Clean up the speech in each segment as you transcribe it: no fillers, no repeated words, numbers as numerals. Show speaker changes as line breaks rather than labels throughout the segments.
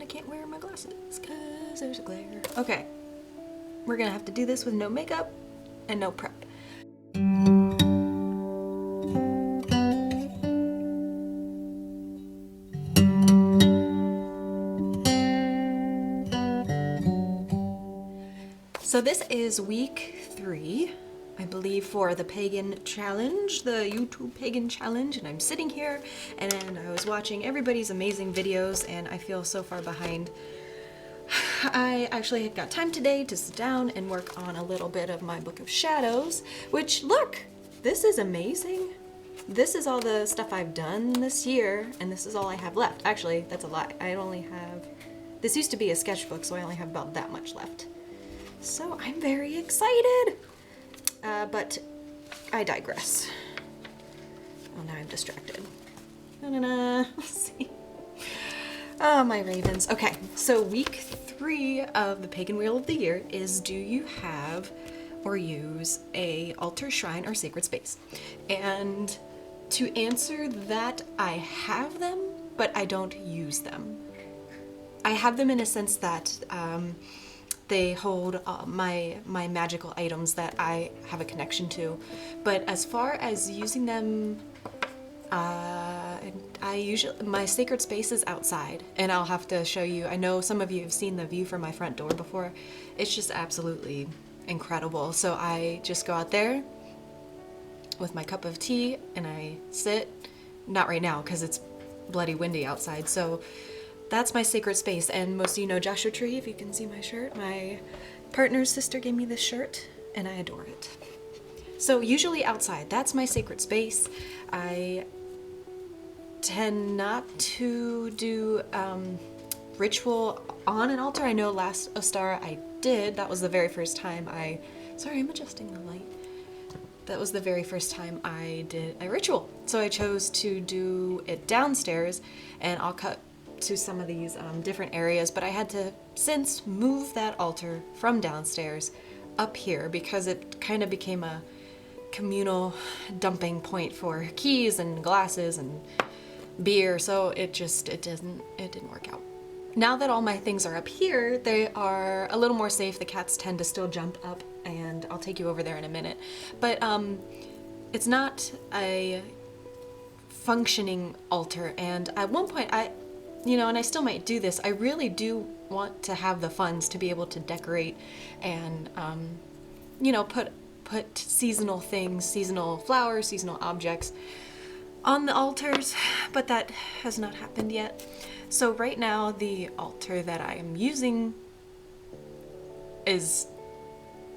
I can't wear my glasses because there's a glare. Okay, we're gonna have to do this with no makeup and no prep. So this is week 3, I believe, for the Pagan challenge, the YouTube Pagan challenge, and I'm sitting here and I was watching everybody's amazing videos and I feel so far behind. I actually got time today to sit down and work on a little bit of my Book of Shadows, which, look, this is amazing. This is all the stuff I've done this year, and this is all I have left. Actually, that's a lie. I only have, this used to be a sketchbook, so I only have about that much left. So I'm very excited, but I digress. Oh, now I'm distracted. Let's see. Oh, my ravens. Okay, so week 3 of the Pagan Wheel of the Year is, do you have or use a altar, shrine, or sacred space? And to answer that, I have them, but I don't use them. I have them in a sense that they hold my magical items that I have a connection to. But as far as using them, I usually, my sacred space is outside, and I'll have to show you. I know some of you have seen the view from my front door before. It's just absolutely incredible. So I just go out there with my cup of tea and I sit, not right now because it's bloody windy outside. So that's my sacred space, and most of you know Joshua Tree, if you can see my shirt. My partner's sister gave me this shirt, and I adore it. So usually outside, that's my sacred space. I tend not to do ritual on an altar. I know last Ostara I did. That was the very first time sorry, I'm adjusting the light. That was the very first time I did a ritual. So I chose to do it downstairs, and I'll cut to some of these different areas, but I had to since move that altar from downstairs up here because it kind of became a communal dumping point for keys and glasses and beer, so it didn't work out. Now that all my things are up here, they are a little more safe. The cats tend to still jump up, and I'll take you over there in a minute. But it's not a functioning altar, and at one point and I still might do this, I really do want to have the funds to be able to decorate and, put seasonal things, seasonal flowers, seasonal objects on the altars, but that has not happened yet. So right now, the altar that I am using is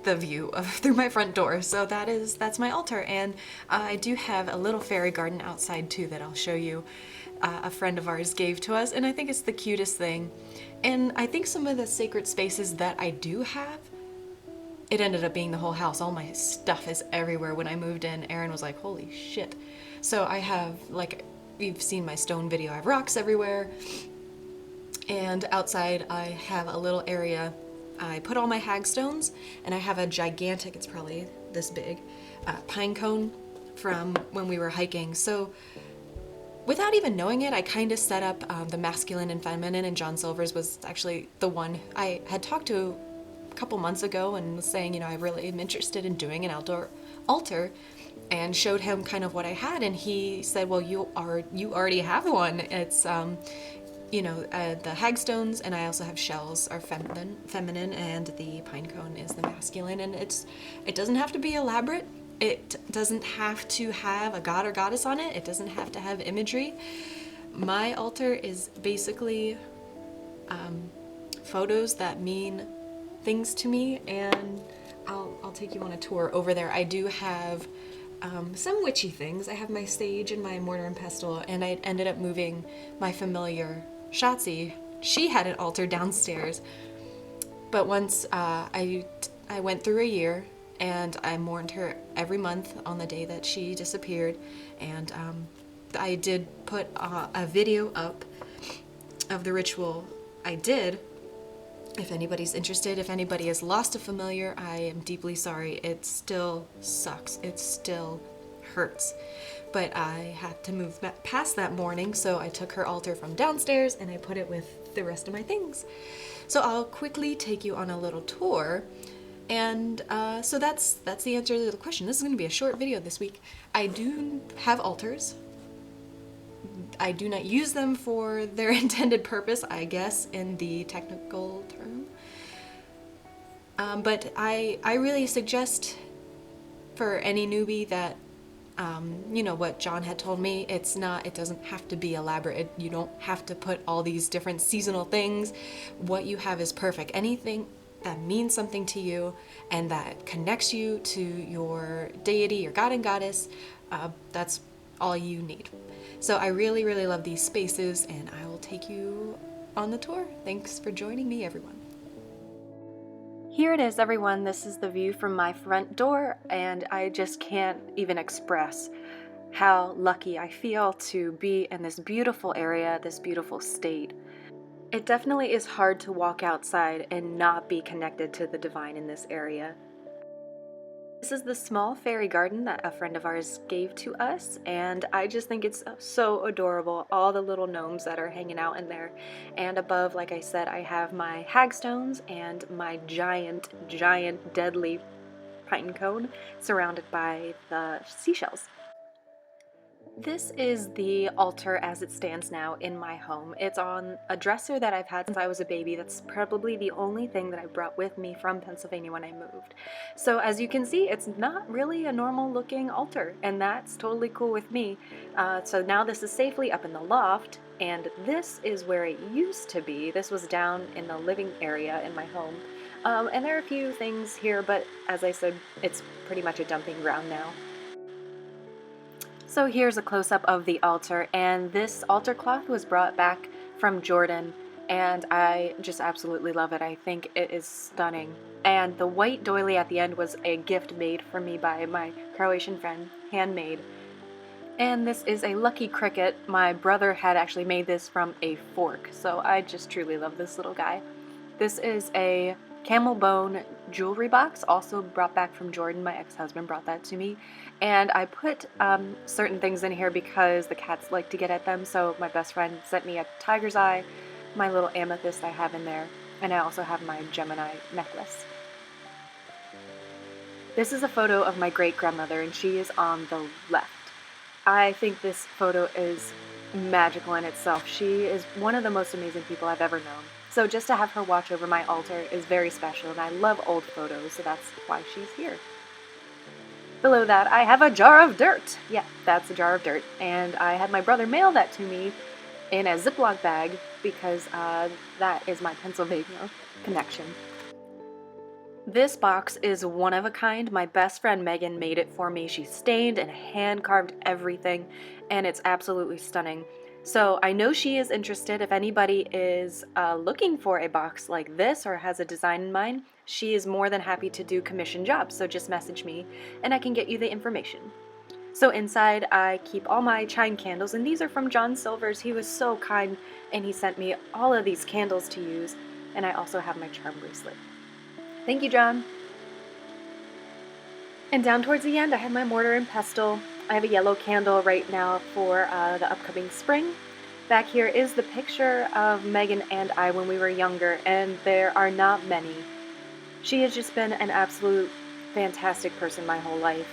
the view through my front door. So that's my altar, and I do have a little fairy garden outside too that I'll show you. A friend of ours gave to us, and I think it's the cutest thing. And I think some of the sacred spaces that I do have, it ended up being the whole house. All my stuff is everywhere. When I moved in, Aaron was like, holy shit. So I have, like, you've seen my stone video, I have rocks everywhere. And outside I have a little area. I put all my hagstones, and I have a gigantic, it's probably this big, pine cone from when we were hiking. So without even knowing it, I kind of set up the masculine and feminine, and John Silver's was actually the one I had talked to a couple months ago and was saying, I really am interested in doing an outdoor altar, and showed him kind of what I had, and he said, well, you already have one. It's the hagstones, and I also have shells are feminine, and the pine cone is the masculine, and it doesn't have to be elaborate. It doesn't have to have a god or goddess on it. It doesn't have to have imagery. My altar is basically photos that mean things to me, and I'll take you on a tour over there. I do have some witchy things. I have my sage and my mortar and pestle, and I ended up moving my familiar Shotzi. She had an altar downstairs, but once I went through a year, and I mourned her every month on the day that she disappeared, and I did put a video up of the ritual I did. If anybody's interested, if anybody has lost a familiar, I am deeply sorry. It still sucks. It still hurts. But I had to move past that mourning, so I took her altar from downstairs and I put it with the rest of my things. So I'll quickly take you on a little tour. And so that's the answer to the question. This is going to be a short video this week. I do have altars. I do not use them for their intended purpose, I guess, in the technical term. But I really suggest for any newbie that, you know, what John had told me, it doesn't have to be elaborate. You don't have to put all these different seasonal things. What you have is perfect. Anything that means something to you and that connects you to your deity, your god and goddess, that's all you need. So I really, really love these spaces, and I will take you on the tour. Thanks for joining me, everyone. Here it is, everyone. This is the view from my front door, and I just can't even express how lucky I feel to be in this beautiful area, this beautiful state. It definitely is hard to walk outside and not be connected to the divine in this area. This is the small fairy garden that a friend of ours gave to us, and I just think it's so adorable. All the little gnomes that are hanging out in there. And above, like I said, I have my hagstones and my giant, deadly pine cone surrounded by the seashells. This is the altar as it stands now in my home. It's on a dresser that I've had since I was a baby. That's probably the only thing that I brought with me from Pennsylvania when I moved. So as you can see, it's not really a normal looking altar, and that's totally cool with me. So now this is safely up in the loft, and this is where it used to be. This was down in the living area in my home. And there are a few things here, but as I said, it's pretty much a dumping ground now. So here's a close-up of the altar, and this altar cloth was brought back from Jordan, and I just absolutely love it. I think it is stunning. And the white doily at the end was a gift made for me by my Croatian friend, handmade. And this is a lucky cricket. My brother had actually made this from a fork, so I just truly love this little guy. This is a camel bone jewelry box, also brought back from Jordan. My ex-husband brought that to me, and I put certain things in here because the cats like to get at them. So my best friend sent me a tiger's eye, my little amethyst I have in there, and I also have my Gemini necklace. This is a photo of my great-grandmother, and she is on the left. I think this photo is magical in itself. She is one of the most amazing people I've ever known. So just to have her watch over my altar is very special, and I love old photos, so that's why she's here. Below that, I have a jar of dirt. Yeah, that's a jar of dirt. And I had my brother mail that to me in a Ziploc bag because that is my Pennsylvania connection. This box is one of a kind. My best friend Megan made it for me. She stained and hand-carved everything, and it's absolutely stunning. So I know she is interested. If anybody is looking for a box like this or has a design in mind, she is more than happy to do commission jobs. So just message me and I can get you the information. So inside I keep all my chime candles, and these are from John Silvers. He was so kind and he sent me all of these candles to use, and I also have my charm bracelet. Thank you, John. And down towards the end I have my mortar and pestle. I have a yellow candle right now for the upcoming spring. Back here is the picture of Megan and I when we were younger, and there are not many. She has just been an absolute fantastic person my whole life.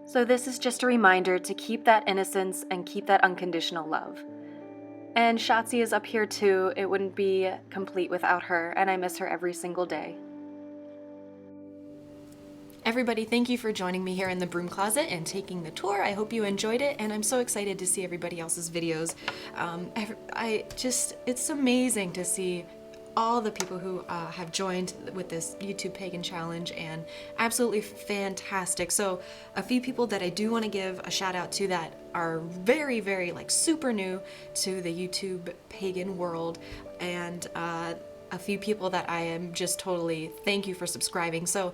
So this is just a reminder to keep that innocence and keep that unconditional love. And Shotzi is up here too. It wouldn't be complete without her, and I miss her every single day. Everybody, thank you for joining me here in the broom closet and taking the tour. I hope you enjoyed it, and I'm so excited to see everybody else's videos. It's amazing to see all the people who have joined with this YouTube Pagan Challenge, and absolutely fantastic. So a few people that I do want to give a shout out to that are very, very like super new to the YouTube Pagan world, and a few people that I am just totally thank you for subscribing. So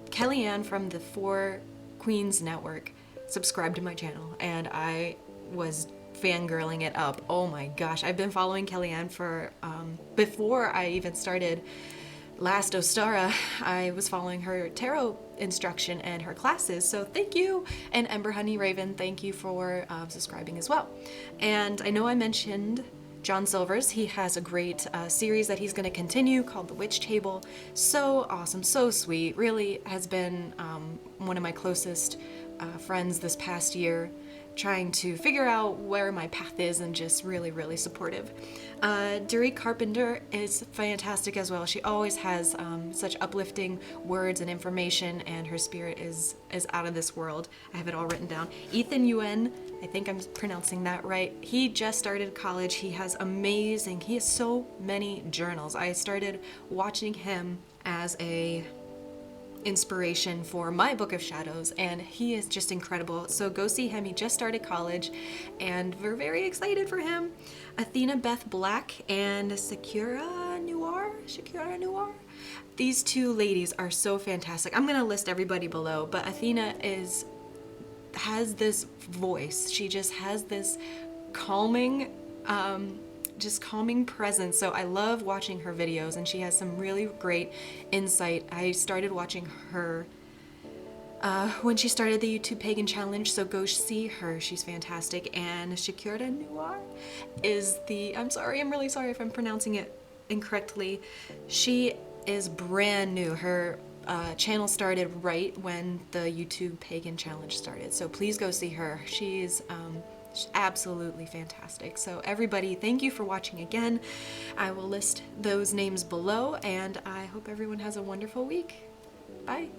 Kellyanne from the Four Queens Network subscribed to my channel, and I was fangirling it up. Oh my gosh, I've been following Kellyanne for before I even started Last Ostara. I was following her tarot instruction and her classes, so thank you. And Ember, HoneyRaven, thank you for subscribing as well. And I know I mentioned John Silvers. He has a great series that he's going to continue called The Witch Table. So awesome, so sweet. Really has been one of my closest friends this past year, trying to figure out where my path is, and just really, really supportive. Derrie Carpenter is fantastic as well. She always has such uplifting words and information, and her spirit is out of this world. I have it all written down. Yuen, I think I'm pronouncing that right. He just started college. He has so many journals. I started watching him as a inspiration for my book of shadows, and he is just incredible. So go see him. He just started college and we're very excited for him. AthenaBeth Black and Sakura Noir. These two ladies are so fantastic. I'm gonna list everybody below, but Athena has this voice. She just has this calming presence. So I love watching her videos, and she has some really great insight. I started watching her when she started the YouTube Pagan challenge, so go see her. She's fantastic. And Sakura Noir is I'm really sorry if I'm pronouncing it incorrectly. She is brand new. Her channel started right when the YouTube Pagan challenge started, so please go see her. She's absolutely fantastic. So everybody, thank you for watching again. I will list those names below, and I hope everyone has a wonderful week. Bye.